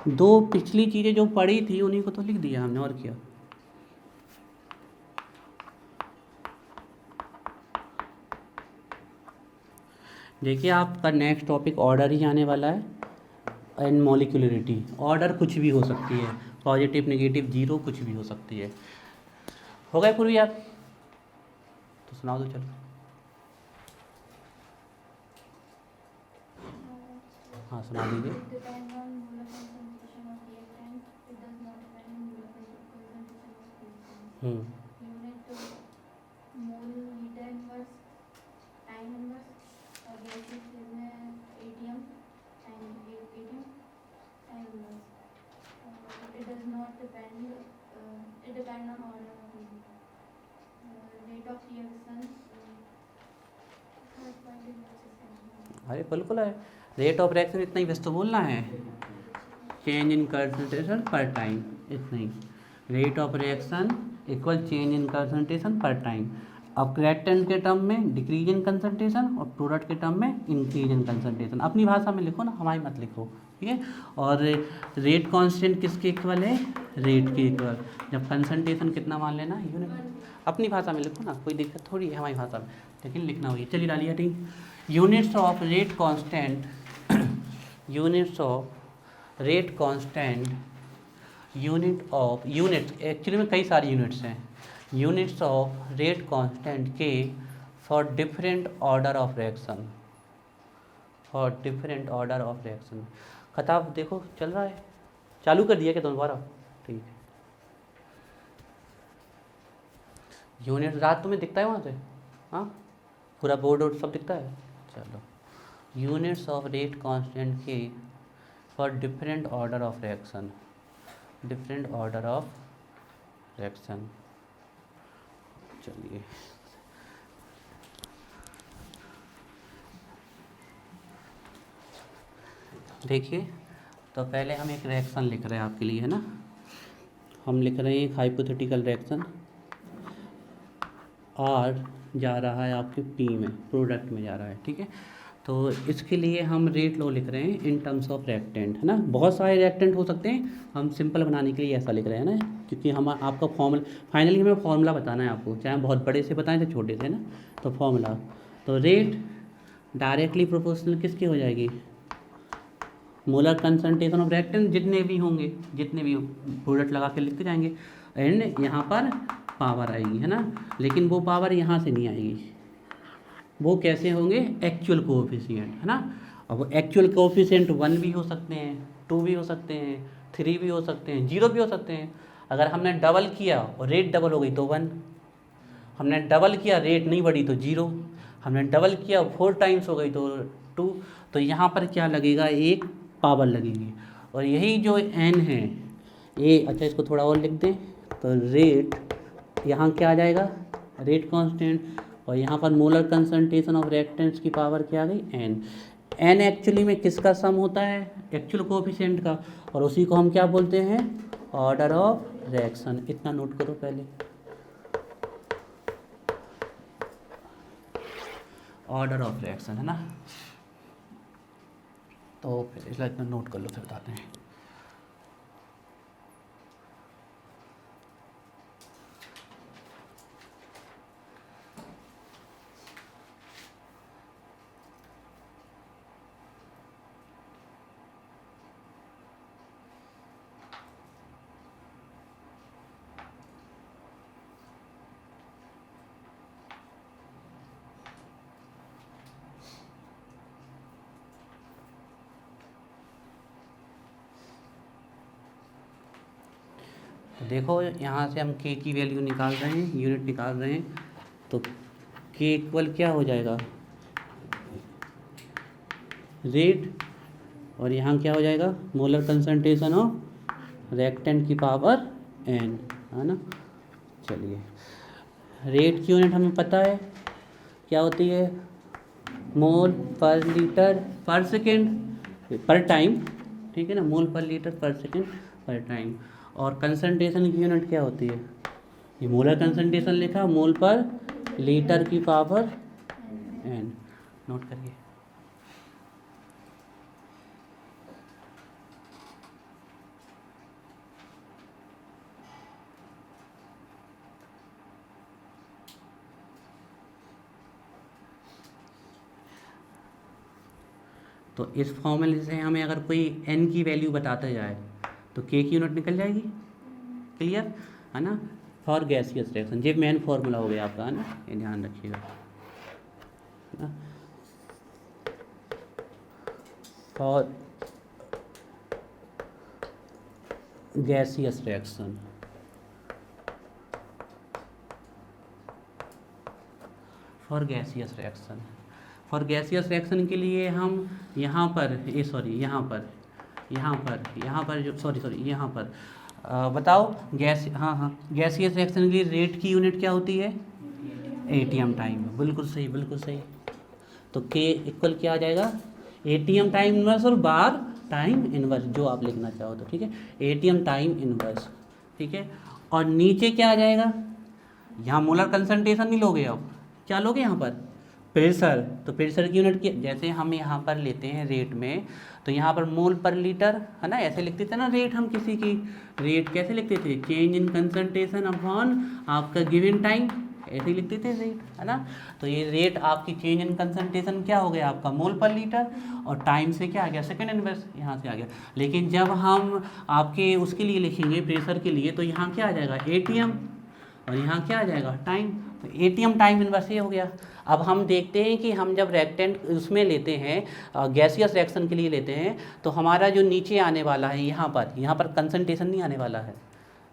दो पिछली चीज़ें जो पढ़ी थी उन्हीं को तो लिख दिया हमने, और क्या। देखिए आपका नेक्स्ट टॉपिक ऑर्डर ही आने वाला है, एंड मॉलिक्यूलरिटी। ऑर्डर कुछ भी हो सकती है, पॉजिटिव नेगेटिव जीरो कुछ भी हो सकती है। हो गए पूर्वी आप? तो सुनाओ तो चलो। हाँ सुना दीजिए। हम्म अरे बिल्कुल है, रेट ऑफ रिएक्शन इतना ही बस तो बोलना है, change in concentration per time, इतना ही। Rate of reaction equal change in concentration per time. अब रिएक्टेंट के टर्म में डिक्रीज इन कंसंट्रेशन और प्रोडक्ट के टर्म में इंक्रीज इन कंसंट्रेशन। अपनी भाषा में लिखो ना, हमारी मत लिखो, ठीक है। और रेट कांस्टेंट किसके इक्वल है? रेट के इक्वल। जब कंसंट्रेशन कितना मान लेना, यूनिट। अपनी भाषा में लिखो ना, कोई दिक्कत थोड़ी है हमारी भाषा में, लेकिन लिखना होगी। चलिए डालिए, ठीक। Units of rate constant, units of rate constant, units actually में कई सारी यूनिट्स हैं। यूनिट्स ऑफ रेट कांस्टेंट के for different order of reaction, for different order of reaction. खताब देखो चल रहा है, चालू कर दिया क्या दोबारा? ठीक है। यूनिट रात तुम्हें दिखता है वहाँ से? हाँ, पूरा बोर्ड वोर्ड सब दिखता है। चलो, यूनिट्स ऑफ रेट कांस्टेंट के for different order of reaction, different order of reaction. चलिए देखिए, तो पहले हम एक रिएक्शन लिख रहे हैं आपके लिए, है ना। हम लिख रहे हैं एक हाइपोथेटिकल रिएक्शन, आर जा रहा है आपके पी में, प्रोडक्ट में जा रहा है, ठीक है। तो इसके लिए हम रेट लॉ लिख रहे हैं इन टर्म्स ऑफ रिएक्टेंट, है ना। बहुत सारे रिएक्टेंट हो सकते हैं, हम सिंपल बनाने के लिए ऐसा लिख रहे हैं ना, क्योंकि हम आपका फॉर्मूला, फाइनली हमें फॉर्मूला बताना है आपको, चाहे हम बहुत बड़े से बताएं चाहे छोटे से, है ना। तो फॉर्मूला, तो रेट डायरेक्टली प्रोपोर्शनल किसकी हो जाएगी? मोलर कंसंट्रेशन ऑफ रिएक्टेंट जितने भी होंगे, जितने भी प्रोडक्ट लगा के लिखते जाएंगे, एंड यहाँ पर पावर आएगी, है ना। लेकिन वो पावर यहाँ से नहीं आएगी, वो कैसे होंगे? एक्चुअल कोएफिशिएंट, है ना। अब वो एक्चुअल कोएफिशिएंट 1 भी हो सकते हैं, 2 भी हो सकते हैं, 3 भी हो सकते हैं, 0 भी हो सकते हैं। अगर हमने डबल किया और रेट डबल हो गई तो 1, हमने डबल किया रेट नहीं बढ़ी तो 0, हमने डबल किया 4 टाइम्स हो गई तो 2। तो यहाँ पर क्या लगेगा? एक पावर लगेगी। और यही जो n है ये, अच्छा इसको थोड़ा और लिख दें, तो रेट यहाँ क्या आ जाएगा? रेट कांस्टेंट, और यहाँ पर मोलर कंसंट्रेशन ऑफ रिएक्टेंट्स की पावर क्या आ गई? n। n एक्चुअली में किसका सम होता है? एक्चुअल कोएफिशिएंट का, और उसी को हम क्या बोलते हैं? Order of reaction. इतना नोट करो पहले, ऑर्डर ऑफ रिएक्शन, है ना। तो फिर इसलिए इतना नोट कर लो, फिर बताते हैं। तो देखो यहाँ से हम k की वैल्यू निकाल रहे हैं, यूनिट निकाल रहे हैं, तो k इक्वल क्या हो जाएगा? रेट, और यहाँ क्या हो जाएगा? मोलर कंसंट्रेशन ऑफ रिएक्टेंट की पावर n, है ना। चलिए, रेट की यूनिट हमें पता है क्या होती है? मोल पर लीटर पर सेकेंड पर टाइम, ठीक है ना। मोल पर लीटर पर सेकेंड पर टाइम। और कंसंट्रेशन की यूनिट क्या होती है? ये मोलर कंसंट्रेशन लिखा, मोल पर लीटर की पावर n, नोट करिए। तो इस फॉर्मूले से हमें अगर कोई n की वैल्यू बताता जाए तो k की यूनिट निकल जाएगी। क्लियर है ना, फॉर गैसियस रिएक्शन। ये मेन फार्मूला हो गया आपका, है ना, ये ध्यान रखिएगा, है ना, for gaseous reaction. For gaseous reaction, for gaseous reaction के लिए हम यहाँ पर यहाँ पर बताओ गैस, हाँ, गैसियस रिएक्शन की रेट की यूनिट क्या होती है? ATM time. बिल्कुल सही, बिल्कुल सही। तो के इक्वल क्या आ जाएगा? एटीएम टाइम इनवर्स और बार टाइम इनवर्स, जो आप लिखना चाहो तो, ठीक है, एटीएम टाइम इनवर्स, ठीक है। और नीचे क्या आ जाएगा? यहाँ मोलर कंसंट्रेशन नहीं लोगे, अब क्या लोगे यहाँ पर? प्रेशर। तो प्रेशर की यूनिट की, जैसे हम यहाँ पर लेते हैं रेट में, तो यहाँ पर मोल पर लीटर, है ना, ऐसे लिखते थे ना रेट, हम किसी की रेट कैसे लिखते थे? चेंज इन कंसंट्रेशन अपॉन आपका गिवन टाइम, ऐसे ही लिखते थे रेट, है ना। तो ये रेट आपकी चेंज इन कंसंट्रेशन क्या हो गया आपका? मोल पर लीटर, और टाइम से क्या आ गया? सेकंड इनवर्स, यहाँ से आ गया। लेकिन जब हम आपके उसके लिए लिखेंगे प्रेशर के लिए, तो यहाँ क्या आ जाएगा? एटीएम, और यहाँ क्या आ जाएगा? टाइम। तो एटीएम टाइम इनवर्स ये हो गया। अब हम देखते हैं कि हम जब रिएक्टेंट उसमें लेते हैं, गैसियस रिएक्शन के लिए लेते हैं, तो हमारा जो नीचे आने वाला है यहाँ पर कंसंट्रेशन नहीं आने वाला है,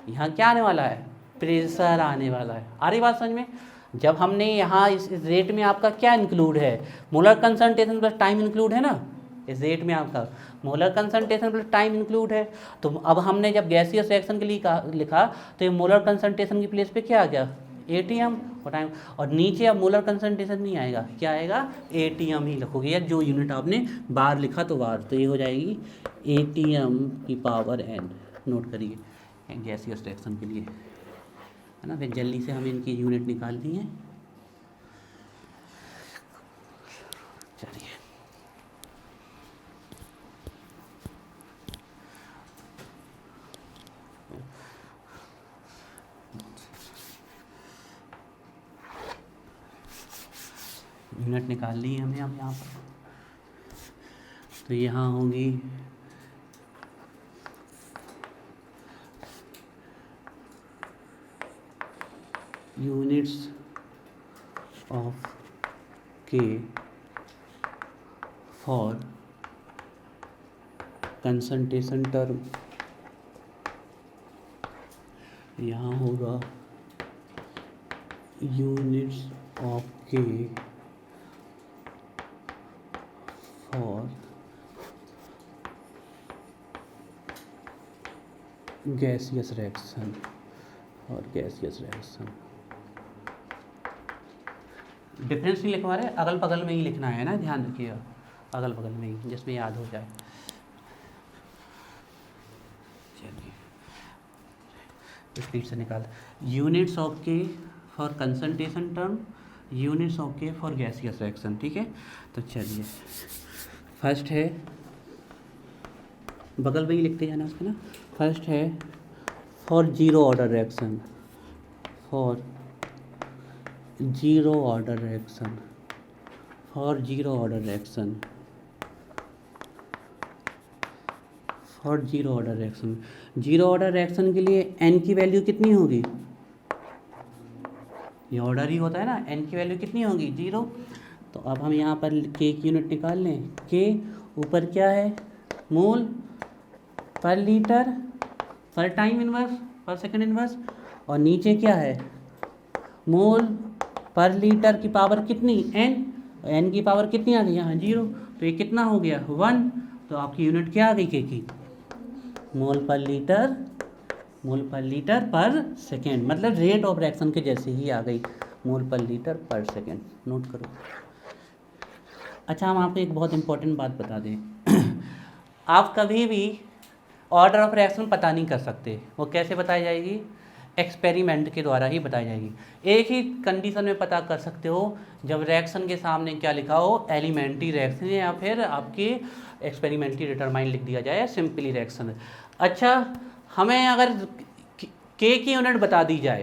यहाँ क्या आने वाला है? प्रेशर आने वाला है। आ रही बात समझ में? जब हमने यहाँ इस रेट में आपका क्या इंक्लूड है? Molar concentration plus time include है ना, इस रेट में आपका molar concentration plus time include है। तो अब हमने जब गैसियस रिएक्शन के लिए लिखा, तो ये मोलर कंसंट्रेशन की प्लेस पे क्या आ गया? एटीएम और टाइम। और नीचे अब मोलर कंसंट्रेशन नहीं आएगा, क्या आएगा? एटीएम ही लिखोगे, या जो यूनिट आपने बार लिखा तो बार, तो ये हो जाएगी एटीएम की पावर n। नोट करिए गैसियस रिएक्शन के लिए, है ना। फिर जल्दी से हमें इनकी यूनिट निकालनी है। चलिए, यूनिट निकालनी है हमें अब यहाँ पर। तो यहाँ होंगी यूनिट्स ऑफ के फॉर कंसंट्रेशन टर्म, यहाँ होगा यूनिट्स ऑफ के फॉर गैसियस रिएक्शन, और गैसियस रिएक्शन। डिफरेंस नहीं लिखवा रहे, अगल बगल में ही लिखना है ना, ध्यान रखिएगा, अगल बगल में ही, जिसमें याद हो जाए। चलिए स्पीड से निकाल। यूनिट्स ऑफ के for concentration term, units of के फॉर गैसियस रिएक्शन, ठीक है। तो चलिए फर्स्ट है, बगल में ही लिखते जाना उसको ना। फर्स्ट है for zero order reaction, for zero order reaction, for zero order reaction, for zero order reaction. Zero order reaction के लिए n की वैल्यू कितनी होगी? ये ऑर्डर ही होता है ना, n की वैल्यू कितनी होगी? 0। तो अब हम यहाँ पर k की यूनिट निकाल लें। k ऊपर क्या है? मोल पर लीटर पर टाइम इनवर्स पर सेकंड इनवर्स, और नीचे क्या है? मोल पर लीटर की पावर कितनी? n। n की पावर कितनी आ गई यहाँ? 0। तो ये कितना हो गया? 1। तो आपकी यूनिट क्या आ गई k की? मोल पर लीटर, मोल पर लीटर पर सेकेंड, मतलब रेट ऑफ रिएक्शन के जैसे ही आ गई, मोल पर लीटर पर सेकेंड। नोट करो। अच्छा, हम आपको एक बहुत इंपॉर्टेंट बात बता दें आप कभी भी ऑर्डर ऑफ रिएक्शन पता नहीं कर सकते। वो कैसे बताई जाएगी? एक्सपेरिमेंट के द्वारा ही बताई जाएगी। एक ही कंडीशन में पता कर सकते हो, जब रिएक्शन के सामने क्या लिखा हो? एलिमेंट्री रिएक्शन, या फिर आपकी एक्सपेरिमेंटली डिटरमाइन लिख दिया जाए, सिंपली रिएक्शन। अच्छा, हमें अगर के की यूनिट बता दी जाए,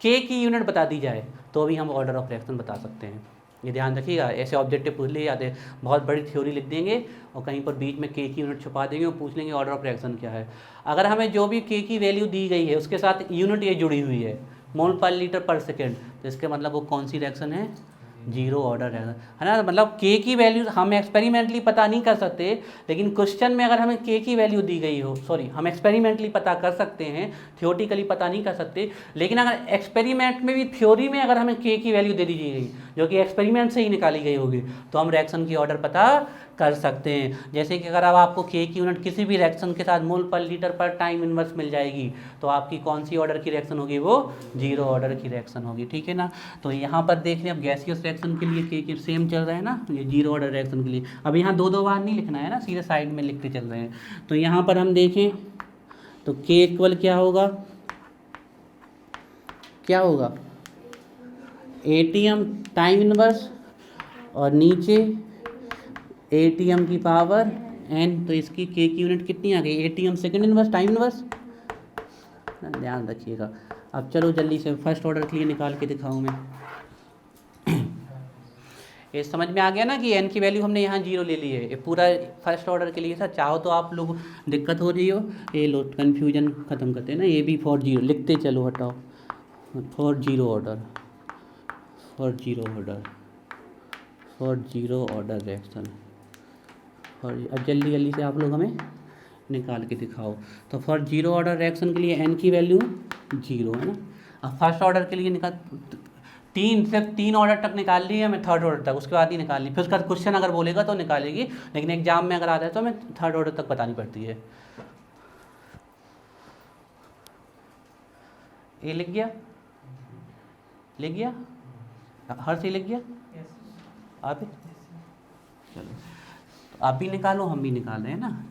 के की यूनिट बता दी जाए, तो भी हम ऑर्डर ऑफ रिएक्शन बता सकते हैं। ये ध्यान रखिएगा, ऐसे ऑब्जेक्टिव पूछ लिए जाते हैं, बहुत बड़ी थ्योरी लिख देंगे और कहीं पर बीच में के की यूनिट छुपा देंगे और पूछ लेंगे ऑर्डर ऑफ रिएक्शन क्या है। अगर हमें जो भी के की वैल्यू दी गई है उसके साथ यूनिट ये जुड़ी हुई है मोल पर लीटर पर सेकेंड, तो इसके मतलब वो कौन सी रिएक्शन है, जीरो ऑर्डर रिएक्शन है ना। मतलब के की वैल्यू हम एक्सपेरिमेंटली पता नहीं कर सकते, लेकिन क्वेश्चन में अगर हमें के की वैल्यू दी गई हो, सॉरी हम एक्सपेरिमेंटली पता कर सकते हैं, थ्योरेटिकली पता नहीं कर सकते, लेकिन अगर एक्सपेरिमेंट में भी थ्योरी में अगर हमें के की वैल्यू दे दी गई जो कि एक्सपेरिमेंट से ही निकाली गई होगी, तो हम रिएक्शन की ऑर्डर पता कर सकते हैं। जैसे कि अगर अब आपको के की यूनिट किसी भी रिएक्शन के साथ मोल पर लीटर पर टाइम इनवर्स मिल जाएगी, तो आपकी कौन सी ऑर्डर की रिएक्शन होगी, वो जीरो ऑर्डर की रिएक्शन होगी, ठीक है ना। तो यहाँ पर देख लें, अब गैसियस रिएक्शन के लिए के सेम चल रहा है ना, ये जीरो ऑर्डर रिएक्शन के लिए। अब यहाँ दो दो बार नहीं लिखना है ना, सीधे साइड में लिखते चल रहे हैं। तो यहाँ पर हम देखें तो के इक्वल क्या होगा, क्या होगा, एटीएम टाइम इनवर्स और नीचे एटीएम की पावर एन, तो इसकी के की यूनिट कितनी आ गई, ATM second inverse time inverse, ध्यान रखिएगा। अब चलो जल्दी से फर्स्ट ऑर्डर के लिए निकाल के दिखाऊं मैं। ये समझ में आ गया ना कि एन की वैल्यू हमने यहाँ जीरो ले ली है, ये पूरा फर्स्ट ऑर्डर के लिए था। चाहो तो आप लोग दिक्कत हो रही हो, ये लो कन्फ्यूजन ख़त्म करते हैं ना, ये भी फॉर जीरो लिखते चलो, हटाओ for zero order, for zero order, for zero order reaction. और अब जल्दी जल्दी से आप लोग हमें निकाल के दिखाओ। तो फॉर जीरो ऑर्डर रिएक्शन के लिए एन की वैल्यू जीरो है ना। अब फर्स्ट ऑर्डर के लिए निकाल, सिर्फ तीन ऑर्डर तक निकाल ली है मैं, थर्ड ऑर्डर तक, उसके बाद ही निकाल ली, फिर उसका क्वेश्चन अगर बोलेगा तो निकालेगी, लेकिन एग्जाम में अगर आ जाए तो हमें थर्ड ऑर्डर तक बतानी पड़ती है। ये लिख गया, लिख गया, हर से लिख गया, आप ही चलो, तो आप भी निकालो, हम भी निकाल रहे हैं ना।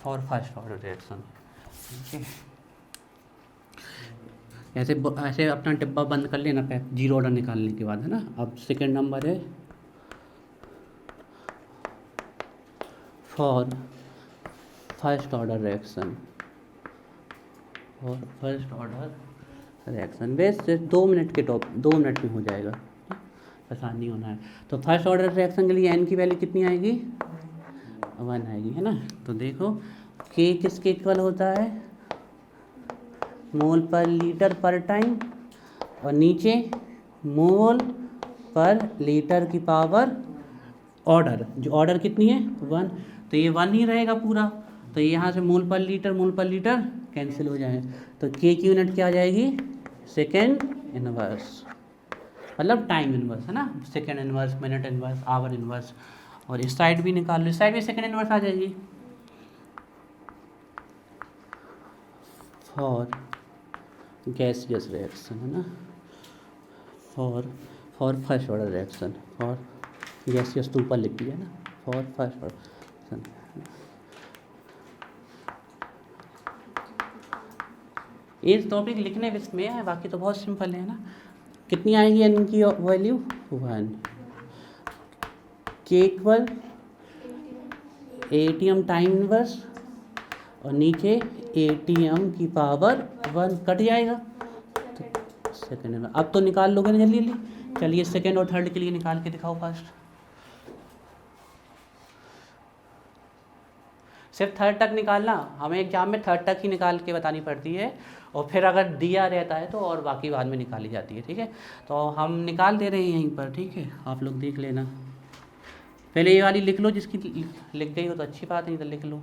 फॉर फर्स्ट ऑर्डर रिएक्शन, ऐसे ऐसे अपना डिब्बा बंद कर लेना पैक, जीरो ऑर्डर निकालने के बाद, है ना। अब सेकंड नंबर है फॉर फर्स्ट ऑर्डर रिएक्शन, और फर्स्ट ऑर्डर रिएक्शन वैसे 2 मिनट के टॉप, 2 मिनट में हो जाएगा, परेशान नहीं होना है। तो फर्स्ट ऑर्डर रिएक्शन के लिए एन की वैल्यू कितनी आएगी, 1 आएगी, है ना। तो देखो के किसके इक्वल होता है, मोल पर लीटर पर टाइम, और नीचे मोल पर लीटर की पावर ऑर्डर, जो ऑर्डर कितनी है 1, तो ये 1 ही रहेगा पूरा। तो यहाँ से मोल पर लीटर कैंसिल हो जाए, तो के की यूनिट क्या आ जाएगी, सेकेंड इनवर्स, मतलब टाइम इनवर्स, है ना, second inverse, minute inverse, hour inverse. और इस साइड भी निकाल लो, इस साइड भी सेकेंड इनवर्स आ जाएगी। फॉर गैसियस रिएक्शन, है ना, for first order reaction, for gaseous तो ऊपर लिख दिया ना, फॉर फर्स्ट ऑर्डर रिएक्शन। ये टॉपिक लिखने में है, बाकी तो बहुत सिंपल है ना। कितनी आएगी एन की वैल्यू 1, के इक्वल एटीएम टाइम इनवर्स और नीचे एटीएम की पावर 1, कट जाएगा तो सेकेंड इनवर्स। अब तो निकाल लोगे ना जल्दी जल्दी, चलिए सेकेंड और थर्ड के लिए निकाल के दिखाओ फर्स्ट। सिर्फ थर्ड तक निकालना, हमें एग्जाम में थर्ड तक ही निकाल के बतानी पड़ती है, और फिर अगर दिया रहता है तो और बाकी बाद में निकाली जाती है, ठीक है। तो हम निकाल दे रहे हैं यहीं पर, ठीक है, आप लोग देख लेना। पहले ये वाली लिख लो, जिसकी लिख गई हो तो अच्छी बात, नहीं तो लिख लो,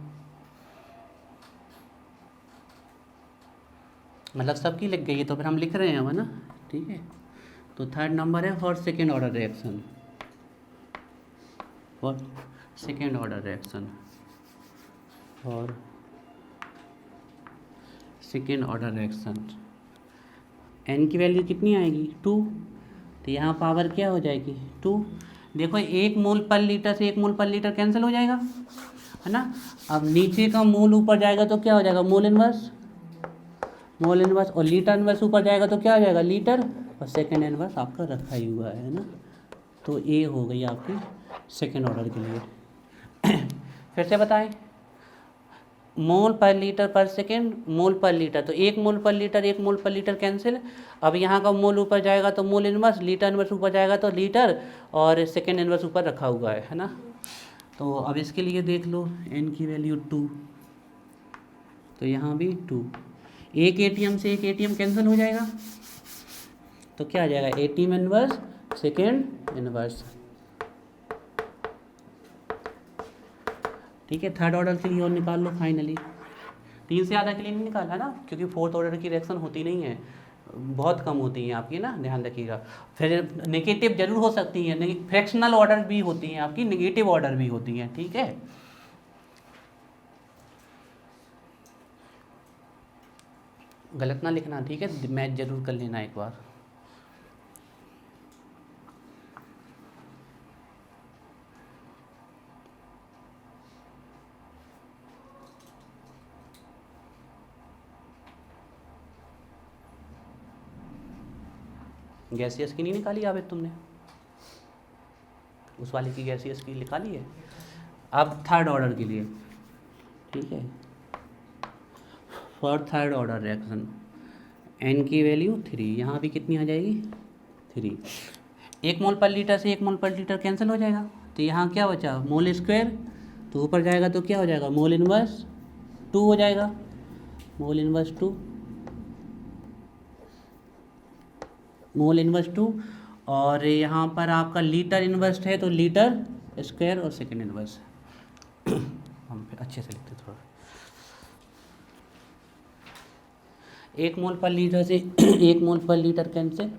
मतलब सबकी लिख गई है तो फिर हम लिख रहे हैं अब, ना, ठीक है। तो थर्ड नंबर है for second order reaction, for second order reaction, और सेकेंड ऑर्डर रिएक्शन एन की वैल्यू कितनी आएगी 2, तो यहाँ पावर क्या हो जाएगी 2। देखो 1 मोल पर लीटर से 1 मोल पर लीटर कैंसिल हो जाएगा, है ना। अब नीचे का मोल ऊपर जाएगा तो क्या हो जाएगा, मोल इनवर्स, और लीटर इनवर्स ऊपर जाएगा तो क्या हो जाएगा, लीटर, और सेकेंड इनवर्स आपका रखा ही हुआ है ना। तो ये हो गई आपकी सेकेंड ऑर्डर के लिए। फिर से बताएं, मोल पर लीटर पर सेकेंड, मोल पर लीटर, तो 1 मोल पर लीटर 1 मोल पर लीटर कैंसिल। अब यहाँ का मोल ऊपर जाएगा तो मोल इनवर्स, लीटर इनवर्स ऊपर जाएगा तो लीटर, और सेकेंड इनवर्स ऊपर रखा हुआ है ना। तो अब इसके लिए देख लो n की वैल्यू 2, तो यहाँ भी 2, एक एटीएम से एक एटीएम कैंसिल हो जाएगा, तो क्या आ जाएगा एटीएम इनवर्स सेकेंड इनवर्स। ठीक है, थर्ड ऑर्डर के लिए और निकाल लो फाइनली। 3 से ज़्यादा के लिए नहीं निकाला ना, क्योंकि फोर्थ ऑर्डर की रिएक्शन होती नहीं है, बहुत कम होती हैं आपकी ना, ध्यान रखिएगा। फिर नेगेटिव जरूर हो सकती हैं, फ्रैक्शनल ऑर्डर भी होती हैं आपकी, नेगेटिव ऑर्डर भी होती हैं। ठीक है, गलत ना लिखना, ठीक है, मैच जरूर कर लेना एक बार। गैसियस की नहीं निकाली आबिद तुमने, उस वाले की गैसियस की निकाली है। अब थर्ड ऑर्डर के लिए, ठीक है, for third order reaction n की वैल्यू 3, यहाँ भी कितनी आ जाएगी 3। 1 मोल पर लीटर से 1 मोल पर लीटर कैंसिल हो जाएगा, तो यहाँ क्या बचा मोल स्क्वायर, तो ऊपर जाएगा तो क्या हो जाएगा मोल इनवर्स 2 हो जाएगा, मोल इनवर्स 2, मोल इनवर्स 2, और यहाँ पर आपका लीटर इनवर्स है तो लीटर स्क्वायर और सेकेंड इनवर्स। हम फिर अच्छे से लिखते थोड़ा, 1 मोल पर लीटर से 1 मोल पर लीटर कैंसिल,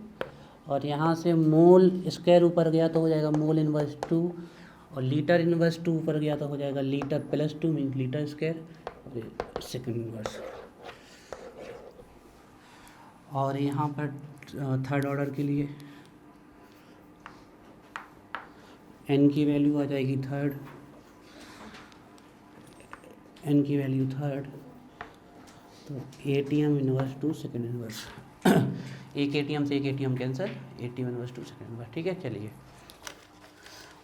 और यहाँ से मोल स्क्वायर ऊपर गया तो हो जाएगा मोल इनवर्स 2, और लीटर इनवर्स 2 ऊपर गया तो हो जाएगा litre plus 2 mean litre square और सेकेंड इनवर्स। और यहाँ पर थर्ड ऑर्डर के लिए n की वैल्यू आ जाएगी थर्ड, n की वैल्यू थर्ड, तो एटीएम इनवर्स 2 सेकेंड इनवर्स। एक एटीएम से एक ATM cancel, ATM inverse 2 second inverse. ठीक है, चलिए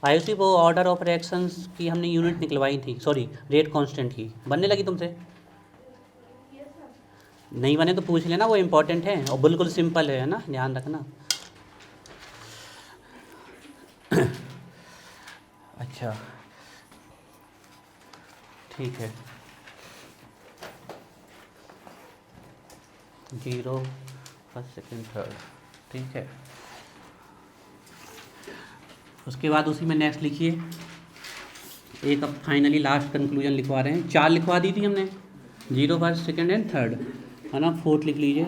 आयुषी वो ऑर्डर ऑफ रिएक्शंस की हमने यूनिट निकलवाई थी, सॉरी रेट कांस्टेंट की, बनने लगी तुमसे? नहीं बने तो पूछ लेना, वो इम्पोर्टेंट है और बिल्कुल सिंपल है ना, ध्यान रखना। अच्छा ठीक है, 0 फर्स्ट सेकेंड थर्ड, ठीक है। उसके बाद उसी में नेक्स्ट लिखिए, एक अब फाइनली लास्ट कंक्लूजन लिखवा रहे हैं, 4 लिखवा दी थी हमने, 0 फर्स्ट सेकेंड एंड थर्ड, है ना। फोर्थ लिख लीजिए,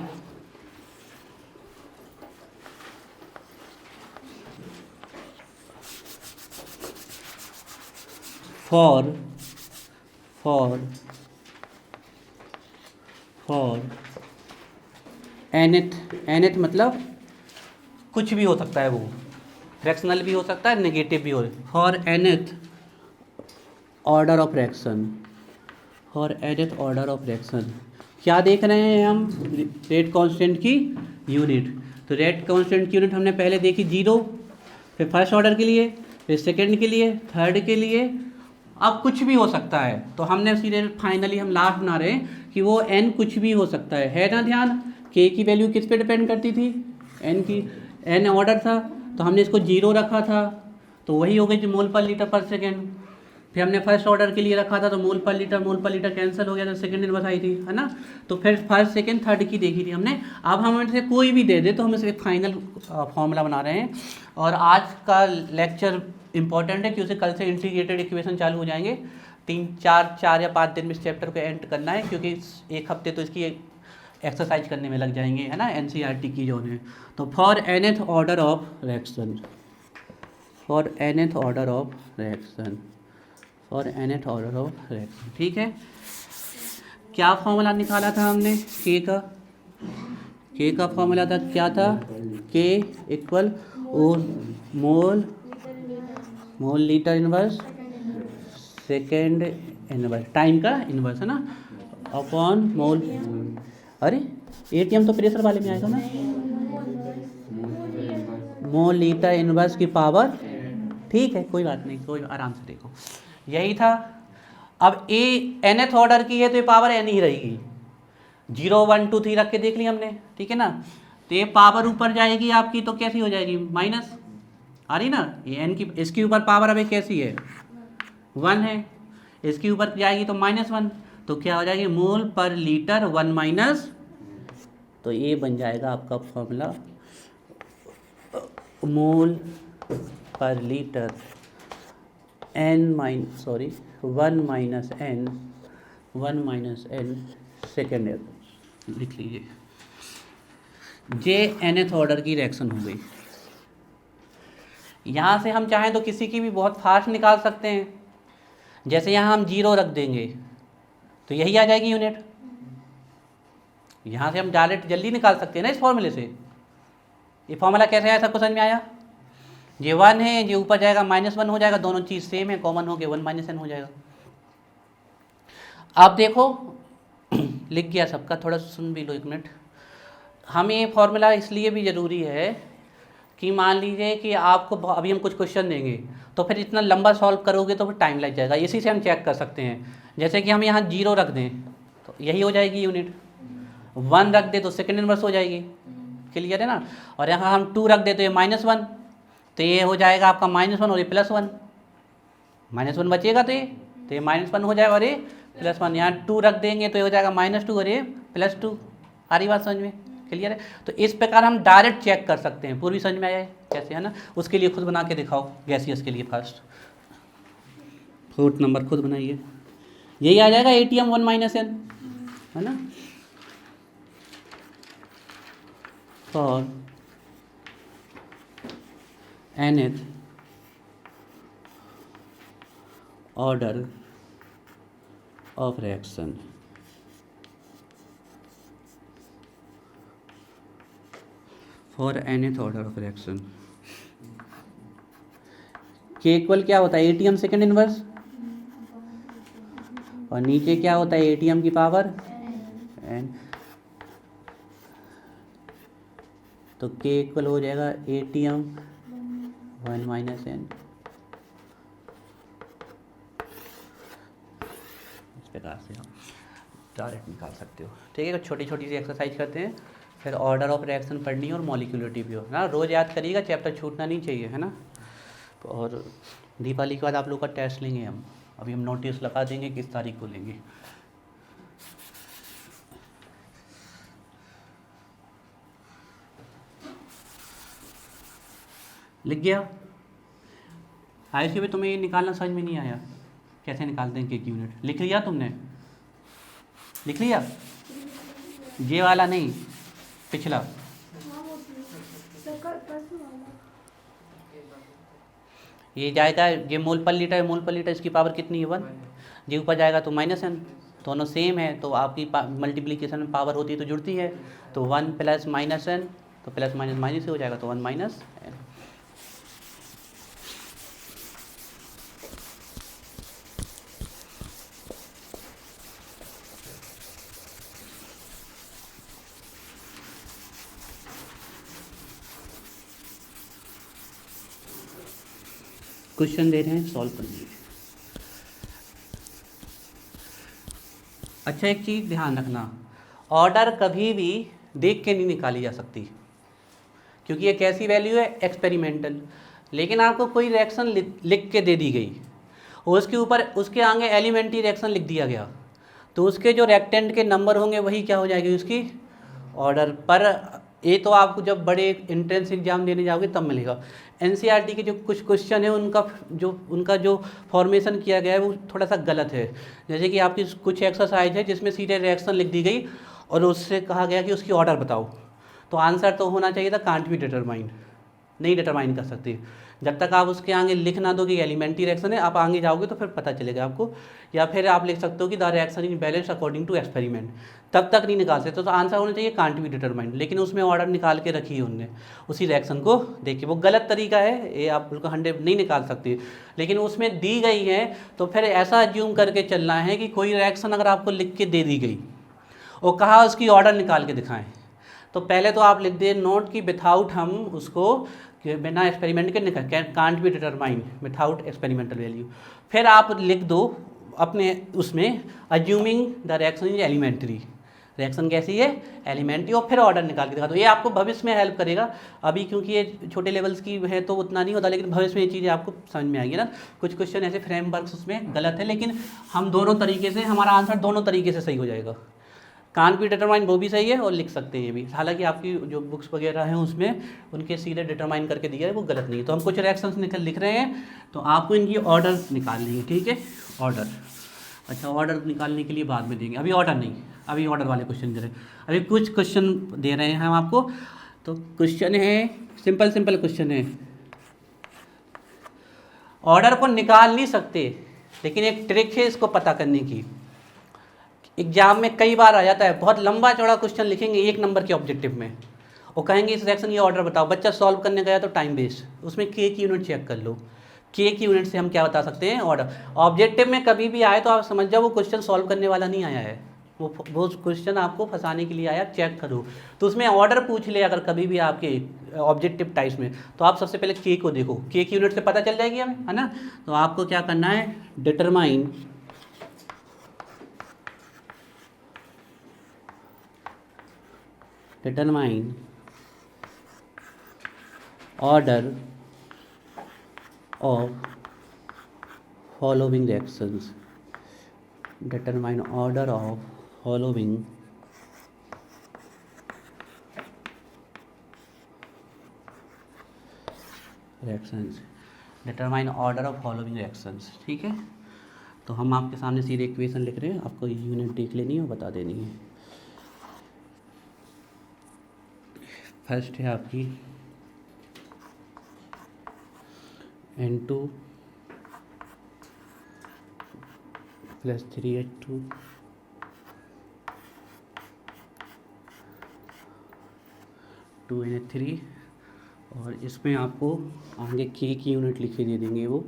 फॉर एनथ मतलब कुछ भी हो सकता है, वो फ्रैक्शनल भी हो सकता है, नेगेटिव भी हो, for nth order of reaction, for nth order of reaction. क्या देख रहे हैं हम, रेट कांस्टेंट की यूनिट। तो रेट कांस्टेंट की यूनिट हमने पहले देखी 0, फिर फर्स्ट ऑर्डर के लिए, फिर सेकंड के लिए, थर्ड के लिए, अब कुछ भी हो सकता है। तो हमने सीधे फाइनली हम लास्ट बना रहे हैं कि वो n कुछ भी हो सकता है ना। ध्यान, k की वैल्यू किस पे डिपेंड करती थी, n ऑर्डर था, तो हमने इसको 0 रखा था, तो वही हो गई जो मोल पर लीटर पर सेकेंड। फिर हमने फर्स्ट ऑर्डर के लिए रखा था, तो मोल पर लीटर कैंसिल हो गया, तो सेकंड इनवर्स आई थी, है ना। तो फिर फर्स्ट सेकंड थर्ड की देखी थी हमने। अब हम इनसे कोई भी दे दे तो हम इसे एक फाइनल फॉर्मूला बना रहे हैं। और आज का लेक्चर इंपॉर्टेंट है क्योंकि कल से इंटीग्रेटेड इक्वेशन चालू हो जाएंगे। 4 या 5 दिन में इस चैप्टर को एंड करना है, क्योंकि एक हफ्ते तो इसकी एक्सरसाइज करने में लग जाएंगे, है ना, NCERT की जो है। तो for nth order of reaction, for nth order of reaction, और nth ऑर्डर ऑफ रिएक्शन, ठीक है। क्या फॉर्मूला निकाला था हमने k का फॉर्मूला था, क्या था, k इक्वल ओ mol litre inverse second inverse, time का इनवर्स, है ना, अपॉन मोल। अरे एटीएम तो प्रेशर वाले में आएगा ना, मोल लीटर इनवर्स की पावर, ठीक है, कोई बात नहीं, कोई आराम से देखो, यही था। अब ए nth ऑर्डर की है तो ये पावर n ही रहेगी, 0 1 2 3 रख के देख लिया हमने, ठीक है ना। तो ये पावर ऊपर जाएगी आपकी तो कैसी हो जाएगी, माइनस आ रही ना, ये n की, इसके ऊपर पावर अभी कैसी है 1 है, इसके ऊपर जाएगी तो -1, तो क्या हो जाएगी मोल पर लीटर 1 माइनस, तो ये बन जाएगा आपका फॉर्मूला मोल पर लीटर 1 माइनस n सेकेंड है, लिख लीजिए। जे nth ऑर्डर की रिएक्शन हो गई। यहाँ से हम चाहें तो किसी की भी बहुत फास्ट निकाल सकते हैं, जैसे यहाँ हम 0 रख देंगे तो यही आ जाएगी यूनिट। यहाँ से हम डायरेक्ट जल्दी निकाल सकते हैं ना इस फॉर्मूले से। ये फॉर्मूला कैसे आया, सबको समझ में आया। ये 1 है, ये ऊपर जाएगा -1 हो जाएगा, दोनों चीज़ सेम है, कॉमन हो गया 1 - n हो जाएगा। आप देखो लिख गया सबका, थोड़ा सुन भी लो 1 मिनट। हमें ये फॉर्मूला इसलिए भी ज़रूरी है कि मान लीजिए कि आपको अभी हम कुछ क्वेश्चन देंगे तो फिर इतना लंबा सॉल्व करोगे तो फिर टाइम लग जाएगा, इसी से हम चेक कर सकते हैं। जैसे कि हम यहाँ 0 रख दें तो यही हो जाएगी यूनिट, 1 रख दे तो सेकेंड इनवर्स हो जाएगी, क्लियर है ना। और यहाँ हम 2 रख दे तो ये -1, तो ये हो जाएगा आपका -1 और ये +1, -1 बचेगा तो ये -1 हो जाएगा और ये +1। यहाँ 2 रख देंगे तो ये हो जाएगा -2 और ये +2। आ रही बात समझ में, क्लियर है। तो इस प्रकार हम डायरेक्ट चेक कर सकते हैं। पूर्वी समझ में आया है कैसे, है ना। उसके लिए खुद बना के दिखाओ गैसियस के लिए फर्स्ट, 4th नंबर खुद बनाइए। यही आ जाएगा ATM 1 - n, है ना। For nth order of reaction for nth order of reaction, के इक्वल क्या होता है ATM सेकेंड इनवर्स, और नीचे क्या होता है ATM की पावर n, तो के इक्वल हो जाएगा ATM 1 - n। इस प्रकार से हम डायरेक्ट निकाल सकते हो, ठीक है। छोटी छोटी सी एक्सरसाइज करते हैं, फिर ऑर्डर ऑफ रिएक्शन पढ़नी है और मॉलिक्यूलरिटी भी हो ना। रोज़ याद करिएगा, चैप्टर छूटना नहीं चाहिए, है ना। और दीपावली के बाद आप लोग का टेस्ट लेंगे हम, अभी हम नोटिस लगा देंगे किस तारीख को लेंगे। लिख गया। आयुषी भी तुम्हें ये निकालना समझ में नहीं आया, कैसे निकालते हैं के की यूनिट, लिख लिया तुमने, लिख लिया। ये वाला नहीं, पिछला। ये जाएगा, ये मोल पर लीटर है, मोल पर लीटर, इसकी पावर कितनी है 1, ये ऊपर जाएगा तो -n, दोनों सेम है तो आपकी मल्टीप्लिकेशन में पावर होती है तो जुड़ती है, तो 1 + -n, तो प्लस माइनस माइनस हो जाएगा, तो 1 - n। क्वेश्चन दे रहे हैं, सॉल्व कर लीजिए। अच्छा, एक चीज़ ध्यान रखना, ऑर्डर कभी भी देख के नहीं निकाली जा सकती, क्योंकि ये कैसी वैल्यू है, एक्सपेरिमेंटल। लेकिन आपको कोई रिएक्शन लिख के दे दी गई और उसके ऊपर उसके आगे एलिमेंट्री रिएक्शन लिख दिया गया, तो उसके जो रिएक्टेंट के नंबर होंगे वही क्या हो जाएगी, उसकी ऑर्डर पर। ये तो आपको जब बड़े एंट्रेंस एग्जाम देने जाओगे तब मिलेगा। एनसीईआरटी के जो कुछ क्वेश्चन है उनका जो फॉर्मेशन किया गया है वो थोड़ा सा गलत है। जैसे कि आपकी कुछ एक्सरसाइज है जिसमें सीधे रिएक्शन लिख दी गई और उससे कहा गया कि उसकी ऑर्डर बताओ, तो आंसर तो होना चाहिए था कांट बी डिटरमाइंड, नहीं डिटरमाइन कर सकती। जब तक आप उसके आगे लिख ना दो कि एलिमेंट्री रिएक्शन है, आप आगे जाओगे तो फिर पता चलेगा आपको। या फिर आप लिख सकते हो कि the reaction in balance according to experiment, तब तक नहीं निकाल सकते। तो आंसर होना चाहिए कांट बी डिटरमाइंड, लेकिन उसमें ऑर्डर निकाल के रखी है उनने उसी रिएक्शन को देखिए। वो गलत तरीका है, ये आप बिल्कुल 100 नहीं निकाल सकते, लेकिन उसमें दी गई है तो फिर ऐसा अज्यूम करके चलना है कि कोई रिएक्शन अगर आपको लिख के दे दी गई और कहा उसकी ऑर्डर निकाल के दिखाएं, तो पहले तो आप लिख दे नोट कि विथआउट, हम उसको बिना एक्सपेरिमेंट के निकाल, can't be determine without experimental value. फिर आप लिख दो अपने उसमें assuming the reaction is elementary, reaction कैसी है, एलिमेंट्री, और फिर ऑर्डर निकाल के दिखा दो। ये आपको भविष्य में हेल्प करेगा। अभी क्योंकि ये छोटे लेवल्स की है तो उतना नहीं होता, लेकिन भविष्य में ये चीज़ें आपको समझ में आएगी ना। कुछ क्वेश्चन ऐसे फ्रेमवर्क्स उसमें गलत है, लेकिन हम दोनों तरीके से, हमारा आंसर दोनों तरीके से सही हो जाएगा। कान भी डिटरमाइन वो भी सही है और लिख सकते हैं ये भी। हालांकि आपकी जो बुक्स वगैरह हैं उसमें उनके सीधे डिटरमाइन करके दिया है, वो गलत नहीं है। तो हम कुछ रिएक्शंस लिख रहे हैं, तो आपको इनकी ऑर्डर निकालनी है, ठीक है, ऑर्डर। अच्छा, ऑर्डर निकालने के लिए बाद में देंगे, अभी ऑर्डर नहीं, अभी ऑर्डर वाले क्वेश्चन दे रहे हैं। अभी कुछ क्वेश्चन दे रहे हैं हम आपको। तो क्वेश्चन है, सिंपल सिंपल क्वेश्चन है। ऑर्डर को निकाल नहीं सकते, लेकिन एक ट्रिक है इसको पता करने की। एग्जाम में कई बार आ जाता है, बहुत लंबा चौड़ा क्वेश्चन लिखेंगे 1 नंबर के ऑब्जेक्टिव में और कहेंगे इस रिएक्शन ये ऑर्डर बताओ। बच्चा सॉल्व करने गया तो टाइम वेस्ट, उसमें के की यूनिट चेक कर लो। के की यूनिट से हम क्या बता सकते हैं, ऑर्डर। ऑब्जेक्टिव में कभी भी आए तो आप समझ जाओ वो क्वेश्चन सॉल्व करने वाला नहीं आया है, वो क्वेश्चन आपको फंसाने के लिए आया, चेक करो। तो उसमें ऑर्डर पूछ ले अगर कभी भी आपके ऑब्जेक्टिव टाइप्स में, तो आप सबसे पहले के को देखो, के की यूनिट से पता चल जाएगी हमें, है ना। तो आपको क्या करना है, determine order of following reactions, determine order of following reactions, determine order of following reactions, ठीक है। तो हम आपके सामने सीधे इक्वेशन लिख रहे हैं, आपको यूनिट देख लेनी है और बता देनी है। फर्स्ट है आपकी N2 + 3H2 2NH3, और इसमें आपको आगे के की यूनिट लिख के दे देंगे। वो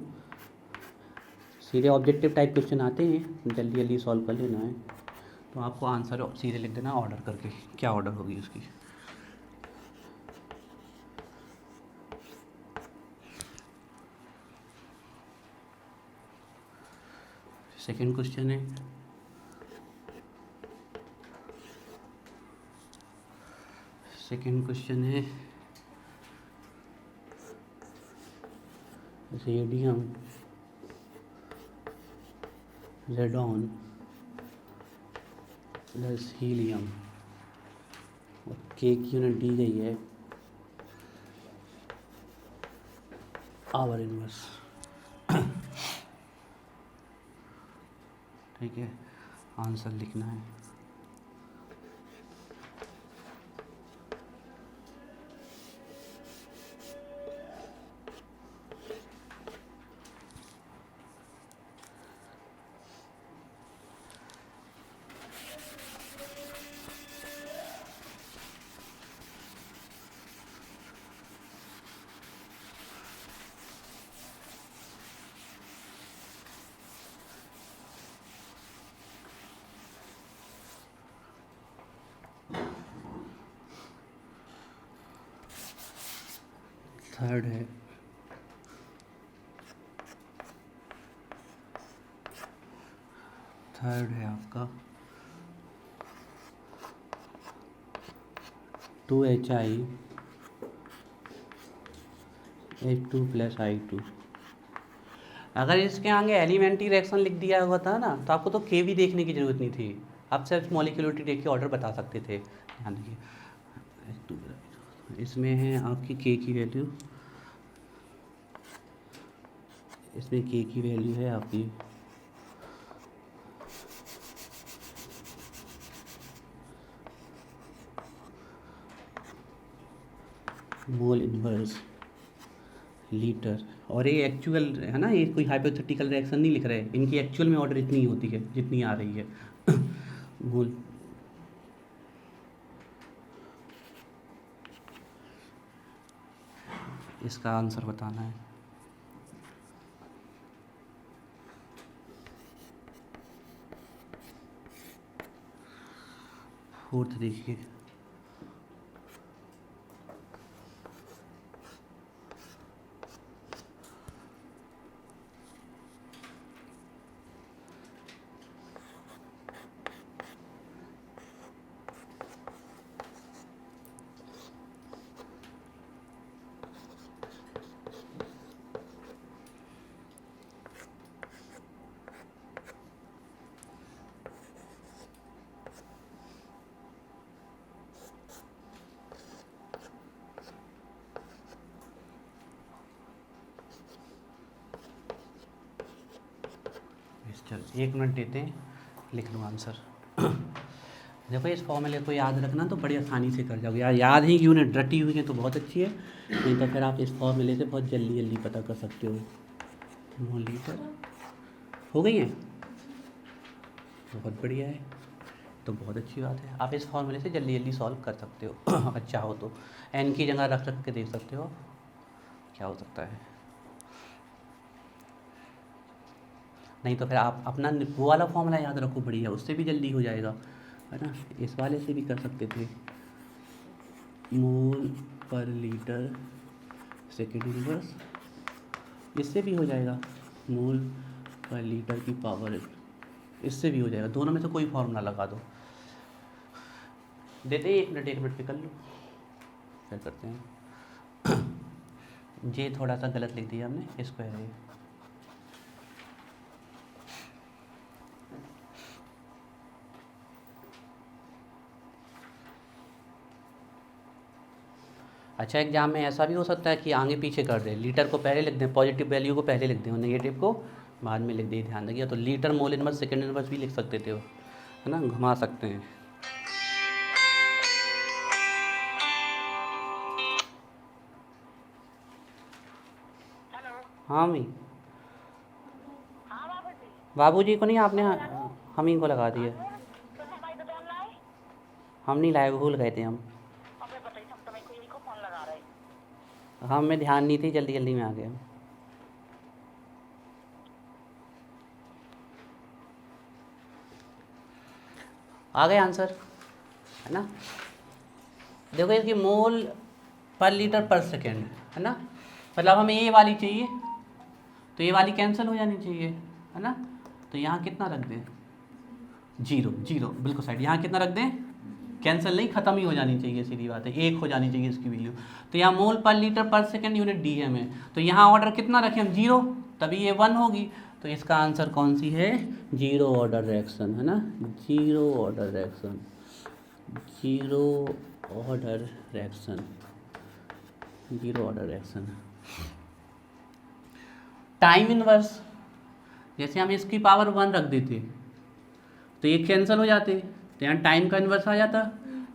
सीधे ऑब्जेक्टिव टाइप क्वेश्चन आते हैं, जल्दी जल्दी सॉल्व कर लेना है। तो आपको आंसर सीधे लिख देना ऑर्डर करके, क्या ऑर्डर होगी उसकी। सेकेंड क्वेश्चन है, रेडियम रेडॉन प्लस हीलियम, और के की यूनिट दी गई है आवर इनवर्स, ठीक है। आंसर लिखना है। थर्ड है आपका 2HiH2 + I2। अगर इसके आगे एलिमेंट्री रिएक्शन लिख दिया हुआ था ना, तो आपको तो के भी देखने की ज़रूरत नहीं थी, आप सिर्फ मॉलिक्यूलरिटी देख के ऑर्डर बता सकते थे। ध्यान देखिए, इसमें है आपकी के की वैल्यू, इसमें के की वैल्यू है आपकी मोल इनवर्स लीटर, और ये एक्चुअल है ना, ये कोई हाइपोथेटिकल रिएक्शन नहीं लिख रहे हैं, इनकी एक्चुअल में ऑर्डर इतनी होती है जितनी आ रही है। मोल इसका आंसर बताना है। फोर्थ देखिए, चलो 1 मिनट देते हैं, लिख लूँ आंसर। देखो इस फॉर्मूले को याद रखना तो बड़ी आसानी से कर जाओगे। यार याद ही यूनिट रटी हुई है तो बहुत अच्छी है, नहीं तो फिर आप इस फॉर्मूले से बहुत जल्दी जल्दी पता कर सकते हो। मोल लीटर हो गई है, बहुत बढ़िया है, तो बहुत अच्छी बात है। आप इस फॉर्मूले से जल्दी जल्दी सॉल्व कर सकते हो अगर चाहो तो। एन की जगह रख के देख सकते हो क्या हो सकता है, नहीं तो फिर आप अपना वो वाला फॉर्मूला याद रखो, बढ़िया, उससे भी जल्दी हो जाएगा, है ना। इस वाले से भी कर सकते थे, मोल पर लीटर सेकेंड इनवर्स, इससे भी हो जाएगा, मोल पर लीटर की पावर, इससे भी हो जाएगा। दोनों में से कोई फॉर्मूला लगा दो। देते ही 1 मिनट पे कर लो, फिर करते हैं। ये थोड़ा सा गलत लिख दिया हमने, इसको है ये। अच्छा, एग्जाम में ऐसा भी हो सकता है कि आगे पीछे कर दे, लीटर को पहले लिख दें, पॉजिटिव वैल्यू को पहले लिख दें और नेगेटिव को बाद में लिख दें, ध्यान रखिए। तो litre mole inverse second inverse भी लिख सकते थे वो, है ना, घुमा सकते हैं। हाँ मी बाबूजी को नहीं, आपने हम ही को लगा दिया। हम नहीं लाए, भूल गए थे हम। हम में ध्यान नहीं थी, जल्दी जल्दी में आ गए हम। आ गए आंसर, है ना। देखो इसकी मोल पर लीटर पर सेकेंड, है ना, मतलब हमें ये वाली चाहिए तो ये वाली कैंसिल हो जानी चाहिए, है ना। तो यहाँ कितना रख दें, 0 0 बिल्कुल साइड। यहाँ कितना रख दें, कैंसिल नहीं, ख़त्म ही हो जानी चाहिए, सीधी बात है, 1 हो जानी चाहिए इसकी वैल्यू। तो यहाँ मोल पर लीटर पर सेकेंड यूनिट डीएम है, तो यहाँ ऑर्डर कितना रखें हम, 0, तभी ये 1 होगी। तो इसका आंसर कौन सी है, 0 ऑर्डर रिएक्शन, है ना, 0 order reaction, 0 order reaction, 0 order reaction. Time inverse, जैसे हम इसकी पावर 1 रख देते तो ये कैंसिल हो जाते, तो यहाँ टाइम का इन्वर्स आ जाता,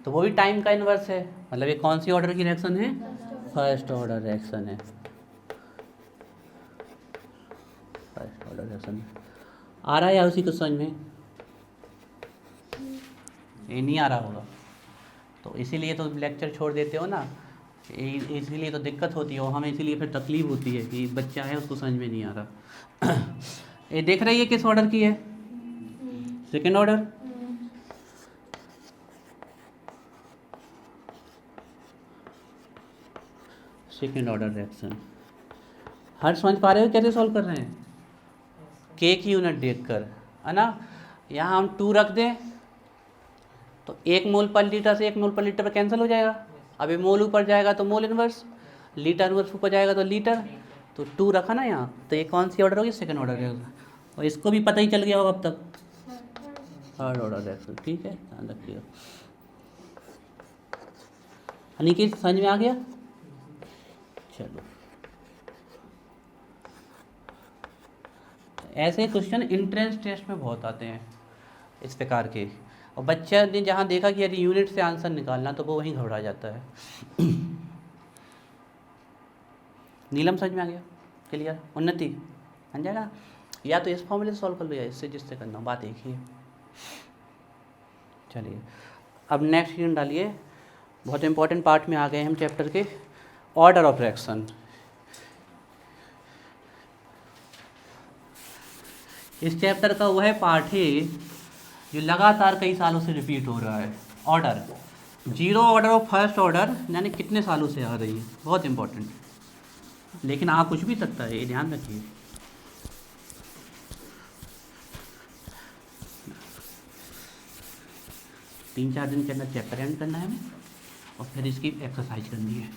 तो वो भी टाइम का इन्वर्स है, मतलब ये कौन सी ऑर्डर की रिएक्शन है, फर्स्ट ऑर्डर रिएक्शन है, फर्स्ट ऑर्डर रिएक्शन। आ रहा है या उसी को समझ में, ये नहीं आ रहा होगा तो इसीलिए तो लेक्चर छोड़ देते हो ना, इसीलिए तो दिक्कत होती है, और हमें इसीलिए फिर तकलीफ होती है कि बच्चा है उसको समझ में नहीं आ रहा। ये देख रही है किस ऑर्डर की है, second order. Second order reaction, हर समझ पा रहे हो कैसे सॉल्व कर रहे हैं, के की यूनिट देखकर, है ना। यहाँ हम 2 रख दें तो 1 मोल पर लीटर से 1 मोल पर लीटर पर कैंसिल हो जाएगा। अब ये मोल ऊपर जाएगा तो मोल इनवर्स, लीटर इनवर्स ऊपर जाएगा तो लीटर, तो 2 रखा ना यहाँ, तो ये कौन सी ऑर्डर होगी, सेकेंड ऑर्डर रिएक्शन। और इसको भी पता ही चल गया होगा अब तक, थर्ड ऑर्डर रिएक्शन, ठीक है, ध्यान रखिएगा। अनिकेत समझ में आ गया, चलो। ऐसे क्वेश्चन एंट्रेंस टेस्ट में बहुत आते हैं इस प्रकार के, और बच्चा ने जहाँ देखा कि यदि यूनिट से आंसर निकालना तो वो वहीं घबरा जाता है। नीलम समझ में आ गया, क्लियर, उन्नति बन जाएगा, या तो इस फॉर्मूले से सॉल्व कर लो या इससे, जिससे करना, बात एक ही है। चलिए अब नेक्स्ट यूनिट डालिए, बहुत इंपॉर्टेंट पार्ट में आ गए हम चैप्टर के, ऑर्डर ऑफ रिएक्शन। इस चैप्टर का वह पार्ट है जो लगातार कई सालों से रिपीट हो रहा है, order, 0 order of first order, यानी कितने सालों से आ रही है, बहुत इंपॉर्टेंट, लेकिन आ कुछ भी सकता है, ये ध्यान रखिए। तीन चार दिन के अंदर चैप्टर एंड करना है हमें, और फिर इसकी एक्सरसाइज करनी है।